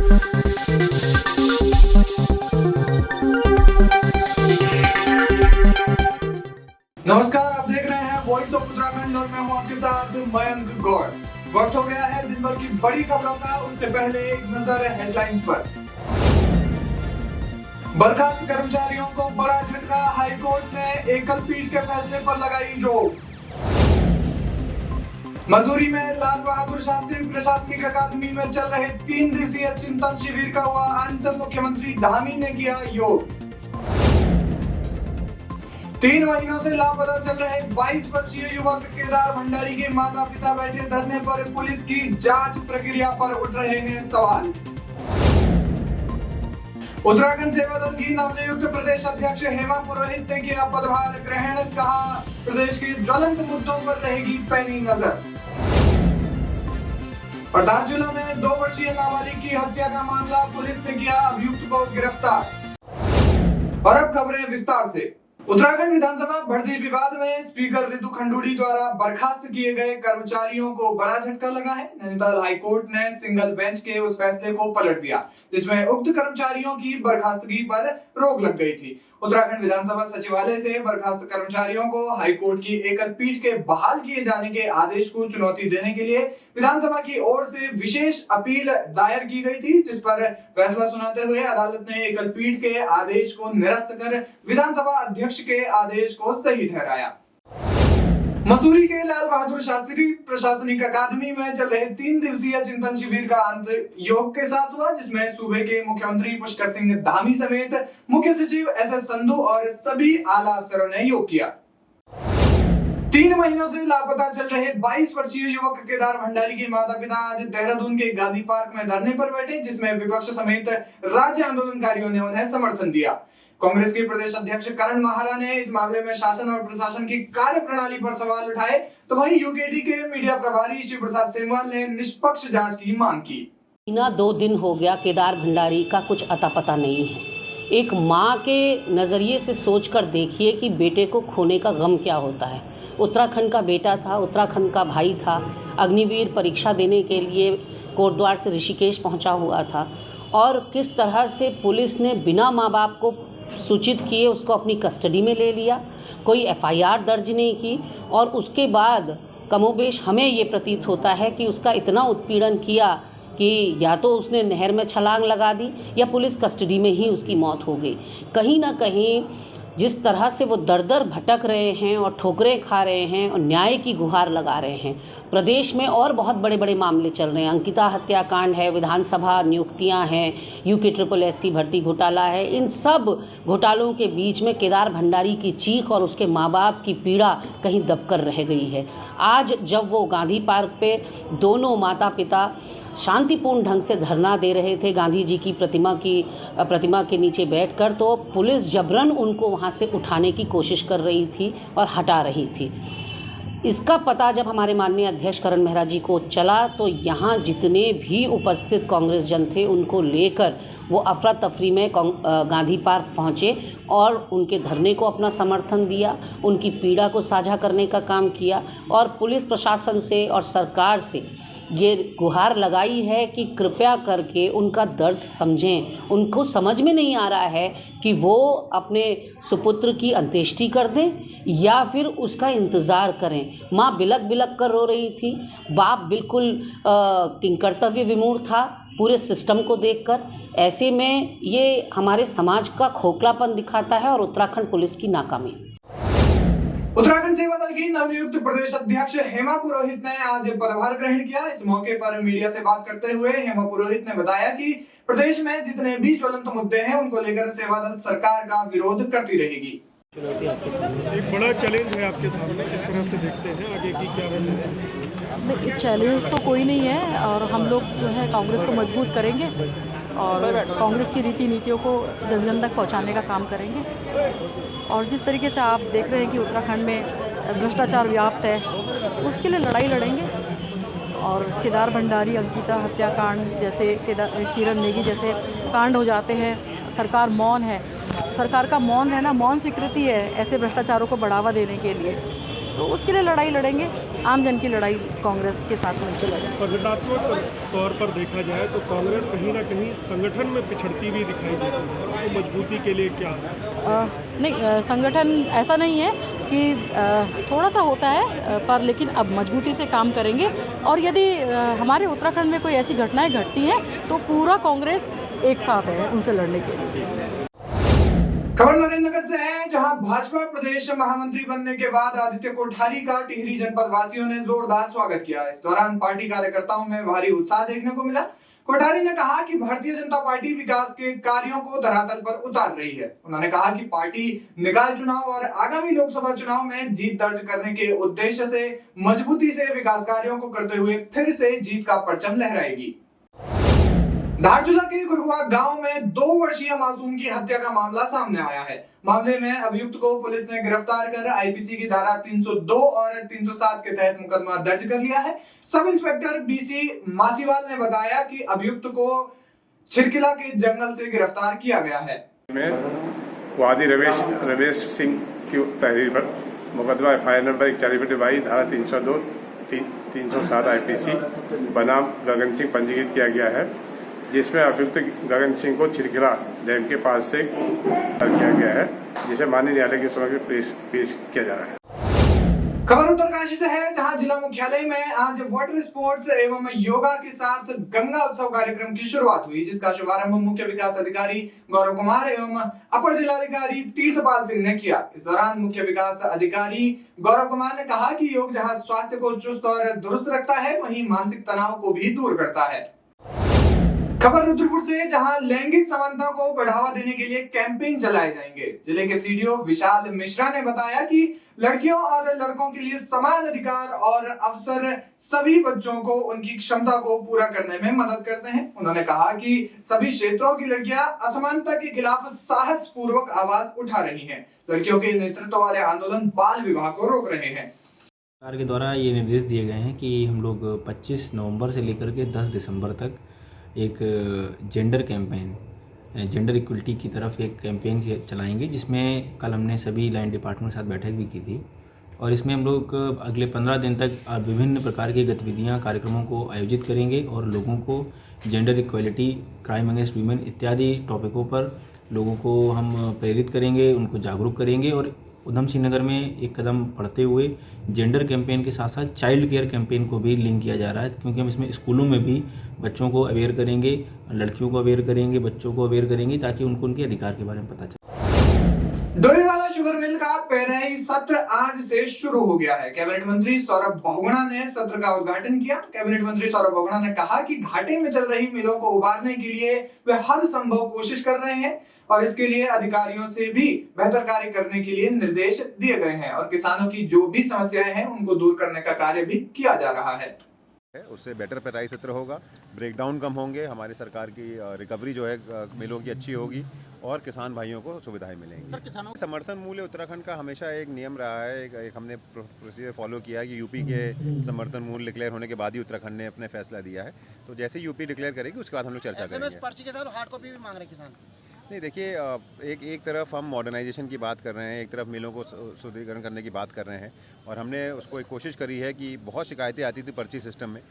नमस्कार, आप देख रहे हैं वॉइस ऑफ उत्तराखंड और मैं हूं आपके साथ मयंक गौड़। वक्त हो गया है दिन भर की बड़ी खबरों का। उससे पहले एक नजर हेडलाइंस पर। बर्खास्त कर्मचारियों को बड़ा झटका, हाईकोर्ट ने एकल पीठ के फैसले पर लगाई रोक। मसूरी में लाल बहादुर शास्त्री प्रशासनिक अकादमी में चल रहे 3 दिवसीय चिंतन शिविर का हुआ अंत, मुख्यमंत्री धामी ने किया योग। 3 महीनों से लापता चल रहे 22 वर्षीय युवक केदार भंडारी के माता पिता बैठे धरने पर, पुलिस की जांच प्रक्रिया पर उठ रहे हैं सवाल। उत्तराखंड सेवा दल की नवनियुक्त प्रदेश अध्यक्ष हेमा पुरोहित ने किया पदभार ग्रहण, कहा प्रदेश के ज्वलंत मुद्दों पर रहेगी पैनी नजर। और धारचूला में 2 वर्षीय नाबालिग की हत्या का मामला, पुलिस ने किया अभियुक्त को गिरफ्तार। और अब खबरें विस्तार से। उत्तराखंड विधानसभा भर्ती विवाद में स्पीकर रितु खंडूड़ी द्वारा बर्खास्त किए गए कर्मचारियों को बड़ा झटका लगा है। नैनीताल हाईकोर्ट ने सिंगल बेंच के उस फैसले को पलट दिया जिसमें उक्त कर्मचारियों की बर्खास्तगी पर रोक लग गई थी। उत्तराखंड विधानसभा सचिवालय से बर्खास्त कर्मचारियों को हाईकोर्ट की एकल पीठ के बहाल किए जाने के आदेश को चुनौती देने के लिए विधानसभा की ओर से विशेष अपील दायर की गई थी, जिस पर फैसला सुनाते हुए अदालत ने एकल पीठ के आदेश को निरस्त कर विधानसभा अध्यक्ष के आदेश को सही ठहराया। मसूरी के लाल बहादुर शास्त्री प्रशासनिक अकादमी में चल रहे 3 दिवसीय चिंतन शिविर का अंत योग के साथ हुआ, जिसमें सूबे के मुख्यमंत्री पुष्कर सिंह धामी समेत मुख्य सचिव एस संधू और सभी आला अफसरों ने योग किया। 3 महीनों से लापता चल रहे 22 वर्षीय युवक केदार भंडारी के माता पिता आज देहरादून के गांधी पार्क में धरने पर बैठे, जिसमें विपक्ष समेत राज्य आंदोलनकारियों ने उन्हें समर्थन दिया। कांग्रेस के प्रदेश अध्यक्ष करण माहरा ने इस मामले में शासन और प्रशासन की कार्यप्रणाली पर सवाल उठाए, तो वहीं यूकेडी के मीडिया प्रभारी शिव प्रसाद सेमवाल ने निष्पक्ष जांच की मांग की। 2 दिन हो गया केदार भंडारी का कुछ अता पता नहीं है। एक माँ के नज़रिए से सोचकर देखिए कि बेटे को खोने का गम क्या होता है। उत्तराखंड का बेटा था, उत्तराखंड का भाई था, अग्निवीर परीक्षा देने के लिए कोटद्वार से ऋषिकेश पहुँचा हुआ था, और किस तरह से पुलिस ने बिना माँ बाप को सूचित किए उसको अपनी कस्टडी में ले लिया, कोई एफआईआर दर्ज नहीं की, और उसके बाद कमोबेश हमें ये प्रतीत होता है कि उसका इतना उत्पीड़न किया कि या तो उसने नहर में छलांग लगा दी या पुलिस कस्टडी में ही उसकी मौत हो गई। कहीं ना कहीं जिस तरह से वो दर दर भटक रहे हैं और ठोकरें खा रहे हैं और न्याय की गुहार लगा रहे हैं। प्रदेश में और बहुत बड़े बड़े मामले चल रहे हैं। अंकिता हत्याकांड है, विधानसभा नियुक्तियां हैं, UKSSC भर्ती घोटाला है। इन सब घोटालों के बीच में केदार भंडारी की चीख और उसके माँ बाप की पीड़ा कहीं दबकर रह गई है। आज जब वो गांधी पार्क पे दोनों माता पिता शांतिपूर्ण ढंग से धरना दे रहे थे गांधी जी की प्रतिमा के नीचे बैठकर, तो पुलिस जबरन उनको वहाँ से उठाने की कोशिश कर रही थी और हटा रही थी। इसका पता जब हमारे माननीय अध्यक्ष करण मेहरा जी को चला, तो यहाँ जितने भी उपस्थित कांग्रेस जन थे उनको लेकर वो अफरा तफरी में गांधी पार्क पहुँचे और उनके धरने को अपना समर्थन दिया, उनकी पीड़ा को साझा करने का काम किया, और पुलिस प्रशासन से और सरकार से ये गुहार लगाई है कि कृपया करके उनका दर्द समझें। उनको समझ में नहीं आ रहा है कि वो अपने सुपुत्र की अंत्येष्टि कर दें या फिर उसका इंतज़ार करें। माँ बिलक बिलक कर रो रही थी, बाप बिल्कुल किंकर्तव्य विमूढ़ था पूरे सिस्टम को देखकर। ऐसे में ये हमारे समाज का खोखलापन दिखाता है और उत्तराखंड पुलिस की नाकामी। उत्तराखंड सेवा दल की नवनियुक्त प्रदेश अध्यक्ष हेमा पुरोहित ने आज पदभार ग्रहण किया। इस मौके पर मीडिया से बात करते हुए हेमा पुरोहित ने बताया कि प्रदेश में जितने भी ज्वलंत मुद्दे हैं उनको लेकर सेवा दल सरकार का विरोध करती रहेगी। एक बड़ा चैलेंज है आपके सामने, किस तरह से देखते हैं आगे की क्या रणनीति? चैलेंज तो कोई नहीं है, और हम लोग जो है कांग्रेस को मजबूत करेंगे और कांग्रेस की रीति नीतियों को जन जन तक पहुँचाने का काम करेंगे। और जिस तरीके से आप देख रहे हैं कि उत्तराखंड में भ्रष्टाचार व्याप्त है, उसके लिए लड़ाई लड़ेंगे। और केदार भंडारी, अंकिता हत्याकांड जैसे, किरण नेगी जैसे कांड हो जाते हैं, सरकार मौन है। सरकार का मौन रहना मौन स्वीकृति है ऐसे भ्रष्टाचारों को बढ़ावा देने के लिए। तो उसके लिए लड़ाई लड़ेंगे, आम जन की लड़ाई कांग्रेस के साथ मिलकर लड़ेंगे। संगठनात्मक तौर पर देखा जाए तो कांग्रेस कहीं ना कहीं संगठन में पिछड़ती भी दिखाई देती है, तो मजबूती के लिए क्या? नहीं, संगठन ऐसा नहीं है कि थोड़ा सा होता है, पर लेकिन अब मजबूती से काम करेंगे। और यदि हमारे उत्तराखंड में कोई ऐसी घटनाएं घटती हैं तो पूरा कांग्रेस एक साथ है उनसे लड़ने के लिए। खबर नरेंद्रनगर से है, जहां भाजपा प्रदेश महामंत्री बनने के बाद आदित्य कोठारी का टिहरी जनपद वासियों ने जोरदार स्वागत किया। इस दौरान पार्टी कार्यकर्ताओं में भारी उत्साह देखने को मिला। कोठारी ने कहा कि भारतीय जनता पार्टी विकास के कार्यों को धरातल पर उतार रही है। उन्होंने कहा कि पार्टी निकाय चुनाव और आगामी लोकसभा चुनाव में जीत दर्ज करने के उद्देश्य से मजबूती से विकास कार्यों को करते हुए फिर से जीत का परचम लहराएगी। धारचूला के गुरगुआ गांव में 2 वर्षीय मासूम की हत्या का मामला सामने आया है। मामले में अभियुक्त को पुलिस ने गिरफ्तार कर आईपीसी की धारा 302 और 307 के तहत मुकदमा दर्ज कर लिया है। सब इंस्पेक्टर बीसी मासीवाल ने बताया कि अभियुक्त को छिरकिला के जंगल से गिरफ्तार किया गया है। वादी रमेश सिंह की तहरीर पर मुकदमा FIR नंबर 41/22 धारा 302 307 आईपीसी बनाम गगन सिंह पंजीकृत किया गया है, जिसमें अभियुक्त गगन सिंह को छिरकिला डैम के पास से किया गया है, जिसे माननीय न्यायालय के समक्ष पेश किया जा रहा है। खबर उत्तरकाशी से है, जहां जिला मुख्यालय में आज वाटर स्पोर्ट्स एवं योगा के साथ गंगा उत्सव कार्यक्रम की शुरुआत हुई, जिसका शुभारंभ मुख्य विकास अधिकारी गौरव कुमार एवं अपर जिलाधिकारी तीर्थपाल सिंह ने किया। इस दौरान मुख्य विकास अधिकारी गौरव कुमार ने कहा कि योग जहां स्वास्थ्य को चुस्त और दुरुस्त रखता है, वहीं मानसिक तनाव को भी दूर करता है। खबर रुद्रपुर से, जहां लैंगिक समानता को बढ़ावा देने के लिए कैंपेन चलाए जाएंगे। जिले के सीडीओ विशाल मिश्रा ने बताया कि लड़कियों और लड़कों के लिए समान अधिकार और अवसर सभी बच्चों को उनकी क्षमता को पूरा करने में मदद करते हैं। उन्होंने कहा कि सभी क्षेत्रों की लड़कियां असमानता के खिलाफ साहस पूर्वक आवाज उठा रही हैं। लड़कियों के नेतृत्व वाले आंदोलन बाल विवाह को रोक रहे हैं। सरकार के द्वारा ये निर्देश दिए गए हैं कि हम लोग 25 नवंबर से लेकर के 10 दिसंबर तक एक जेंडर कैंपेन, जेंडर इक्वलिटी की तरफ एक कैंपेन चलाएंगे, जिसमें कल हमने सभी लाइन डिपार्टमेंट के साथ बैठक भी की थी। और इसमें हम लोग अगले 15 दिन तक विभिन्न प्रकार की गतिविधियां, कार्यक्रमों को आयोजित करेंगे और लोगों को gender equality, crime against women इत्यादि टॉपिकों पर लोगों को हम प्रेरित करेंगे, उनको जागरूक करेंगे। और उधम सिंह नगर में एक कदम बढ़ते हुए जेंडर कैंपेन के साथ साथ चाइल्ड केयर कैंपेन को भी लिंक किया जा रहा है, क्योंकि हम इसमें स्कूलों में भी बच्चों को अवेयर करेंगे, लड़कियों को अवेयर करेंगे, बच्चों को अवेयर करेंगे, ताकि उनको उनके अधिकार के बारे में पता चले। डोईवाला शुगर मिल का पेराई सत्र आज से शुरू हो गया है। कैबिनेट मंत्री सौरभ बहुगुणा ने सत्र का उद्घाटन किया। कैबिनेट मंत्री सौरभ बहुगुणा ने कहा कि घाटे में चल रही मिलों को उबारने के लिए वे हर संभव कोशिश कर रहे हैं और इसके लिए अधिकारियों से भी बेहतर कार्य करने के लिए निर्देश दिए गए हैं और किसानों की जो भी समस्याएं हैं उनको दूर करने का कार्य भी किया जा रहा है। उससे बेटर पेराई सत्र होगा, ब्रेकडाउन कम होंगे, हमारी सरकार की रिकवरी जो है मिलों की अच्छी होगी और किसान भाइयों को सुविधाएं मिलेंगी। समर्थन मूल्य उत्तराखंड का हमेशा एक नियम रहा है, एक हमने प्रोसीजर फॉलो किया है कि यूपी के समर्थन मूल्य डिक्लेयर होने के बाद ही उत्तराखंड ने अपने फैसला दिया है। तो जैसे यूपी डिक्लेयर करेगी उसके बाद हम लोग चर्चा करेंगे। पर्ची के साथ हार्ड कॉपी भी मांग रहे किसान। नहीं, देखिए एक तरफ हम मॉडर्नाइजेशन की बात कर रहे हैं, एक तरफ मिलों को सुदृढ़ीकरण करने की बात कर रहे हैं और हमने उसको एक कोशिश करी है कि बहुत शिकायतें आती थी पर्ची सिस्टम में,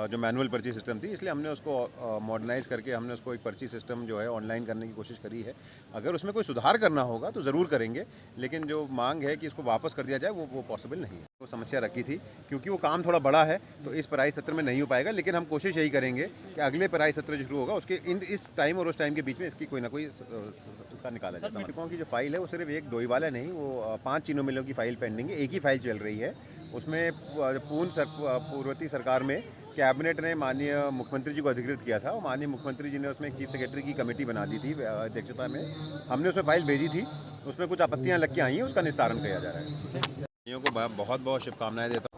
जो मैनुअल पर्ची सिस्टम थी, इसलिए हमने उसको मॉडर्नाइज करके हमने उसको एक पर्ची सिस्टम जो है ऑनलाइन करने की कोशिश करी है। अगर उसमें कोई सुधार करना होगा तो ज़रूर करेंगे, लेकिन जो मांग है कि इसको वापस कर दिया जाए वो पॉसिबल नहीं है। वो समस्या रखी थी क्योंकि वो काम थोड़ा बड़ा है, तो इस पेराई सत्र में नहीं हो पाएगा, लेकिन हम कोशिश यही करेंगे कि अगले पेराई सत्र जो शुरू होगा उसके इस टाइम और उस टाइम के बीच में इसकी कोई ना कोई इसका निकाला जाए। समर्थकों की जो फाइल है वो सिर्फ एक डोईवाला नहीं, वो 5 चीनों मिलों की फाइल पेंडिंग है। एक ही फाइल चल रही है, उसमें पूर्ववर्ती सरकार में कैबिनेट ने माननीय मुख्यमंत्री जी को अधिकृत किया था और माननीय मुख्यमंत्री जी ने उसमें एक चीफ सेक्रेटरी की कमेटी बना दी थी अध्यक्षता में। हमने उसमें फाइल भेजी थी, उसमें कुछ आपत्तियां लग के आई हैं, उसका निस्तारण किया जा रहा है। को बहुत बहुत शुभकामनाएं देता हूँ।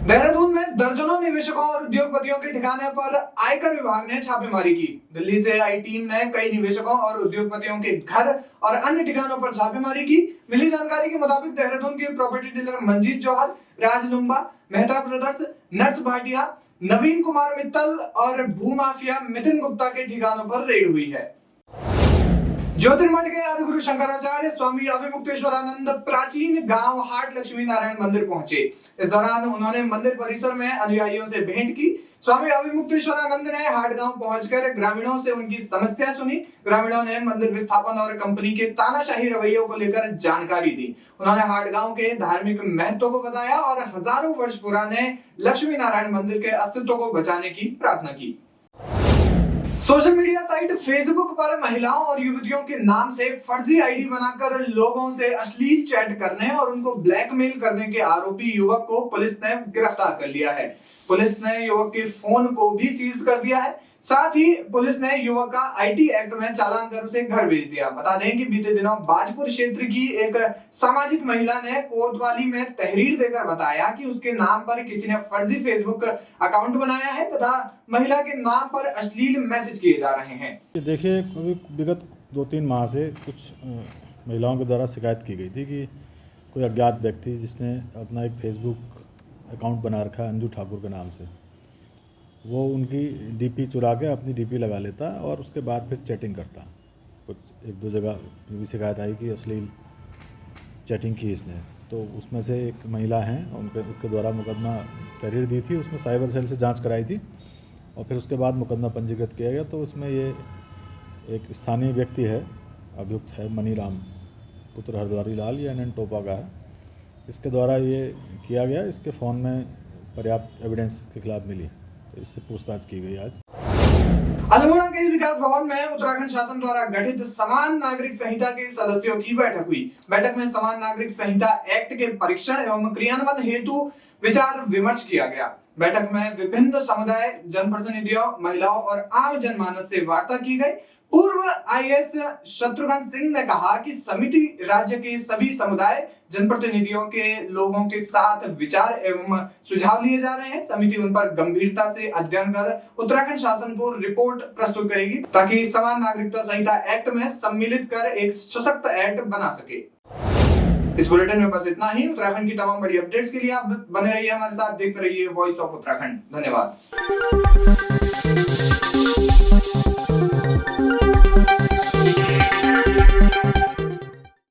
देहरादून में दर्जनों निवेशकों और उद्योगपतियों के ठिकाने पर आयकर विभाग ने छापेमारी की। दिल्ली से आई टीम ने कई निवेशकों और उद्योगपतियों के घर और अन्य ठिकानों पर छापेमारी की। मिली जानकारी के मुताबिक देहरादून के प्रॉपर्टी डीलर मंजीत जौहर, राज लुम्बा, मेहता ब्रदर्स, नट्स भाटिया, नवीन कुमार मित्तल और भूमाफिया मितिन गुप्ता के ठिकानों पर रेड हुई है। ज्योतिर्मठ के आदिगुरु शंकराचार्य स्वामी अभिमुक्तेश्वरानंद प्राचीन गांव हाट लक्ष्मी नारायण मंदिर पहुंचे। इस दौरान उन्होंने मंदिर परिसर में अनुयायियों से भेंट की। स्वामी अभिमुक्तेश्वरानंद ने हाट गांव पहुंचकर ग्रामीणों से उनकी समस्या सुनी। ग्रामीणों ने मंदिर विस्थापन और कंपनी के तानाशाही रवैयों को लेकर जानकारी दी। उन्होंने हाट गांव के धार्मिक महत्व को बताया और हजारों वर्ष पुराने लक्ष्मी नारायण मंदिर के अस्तित्व को बचाने की प्रार्थना की। सोशल मीडिया साइट फेसबुक पर महिलाओं और युवतियों के नाम से फर्जी आईडी बनाकर लोगों से अश्लील चैट करने और उनको ब्लैकमेल करने के आरोपी युवक को पुलिस ने गिरफ्तार कर लिया है। पुलिस ने युवक के फोन को भी सीज कर दिया है। साथ ही पुलिस ने युवक का आईटी एक्ट में चालान कर उसे घर भेज दिया। बता दें कि बीते दिनों बाजपुर क्षेत्र की एक सामाजिक महिला ने कोतवाली में तहरीर देकर बताया कि उसके नाम पर किसी ने फर्जी फेसबुक अकाउंट बनाया है तथा महिला के नाम पर अश्लील मैसेज किए जा रहे हैं। देखिए, विगत 2-3 माह से कुछ महिलाओं के द्वारा शिकायत की गई थी कि कोई अज्ञात व्यक्ति जिसने अपना एक फेसबुक अकाउंट बना रखा है अंजू ठाकुर के नाम से, वो उनकी डीपी चुरा के अपनी डीपी लगा लेता और उसके बाद फिर चैटिंग करता। कुछ 1-2 जगह भी शिकायत आई कि अश्लील चैटिंग की इसने, तो उसमें से एक महिला हैं, उनके द्वारा मुकदमा तहरीर दी थी, उसमें साइबर सेल से जांच कराई थी और फिर उसके बाद मुकदमा पंजीकृत किया गया। तो उसमें ये एक स्थानीय व्यक्ति है, अभियुक्त है मनीराम पुत्र हरद्वारी लाल, ये NN टोपा का है। इसके द्वारा ये किया गया। इसके फ़ोन में पर्याप्त एविडेंस के खिलाफ मिली, तो इससे पूछताछ की गई। आज अल्मोड़ा के विकास भवन में उत्तराखंड शासन द्वारा गठित समान नागरिक संहिता के सदस्यों की बैठक हुई। बैठक में समान नागरिक संहिता एक्ट के परीक्षण एवं क्रियान्वयन हेतु विचार विमर्श किया गया। बैठक में विभिन्न समुदाय, जनप्रतिनिधियों, महिलाओं और आम जनमानस से वार्ता की गई। पूर्व IAS शत्रुघ्न सिंह ने कहा कि समिति राज्य के सभी समुदाय, जनप्रतिनिधियों के लोगों के साथ विचार एवं सुझाव लिए जा रहे हैं। समिति उन पर गंभीरता से अध्ययन कर उत्तराखंड शासन को रिपोर्ट प्रस्तुत करेगी ताकि समान नागरिकता संहिता एक्ट में सम्मिलित कर एक सशक्त एक्ट बना सके। इस बुलेटिन में बस इतना ही। उत्तराखंड की तमाम बड़ी अपडेट्स के लिए आप बने रहिए हमारे साथ, देखते रहिए वॉइस ऑफ उत्तराखंड। धन्यवाद।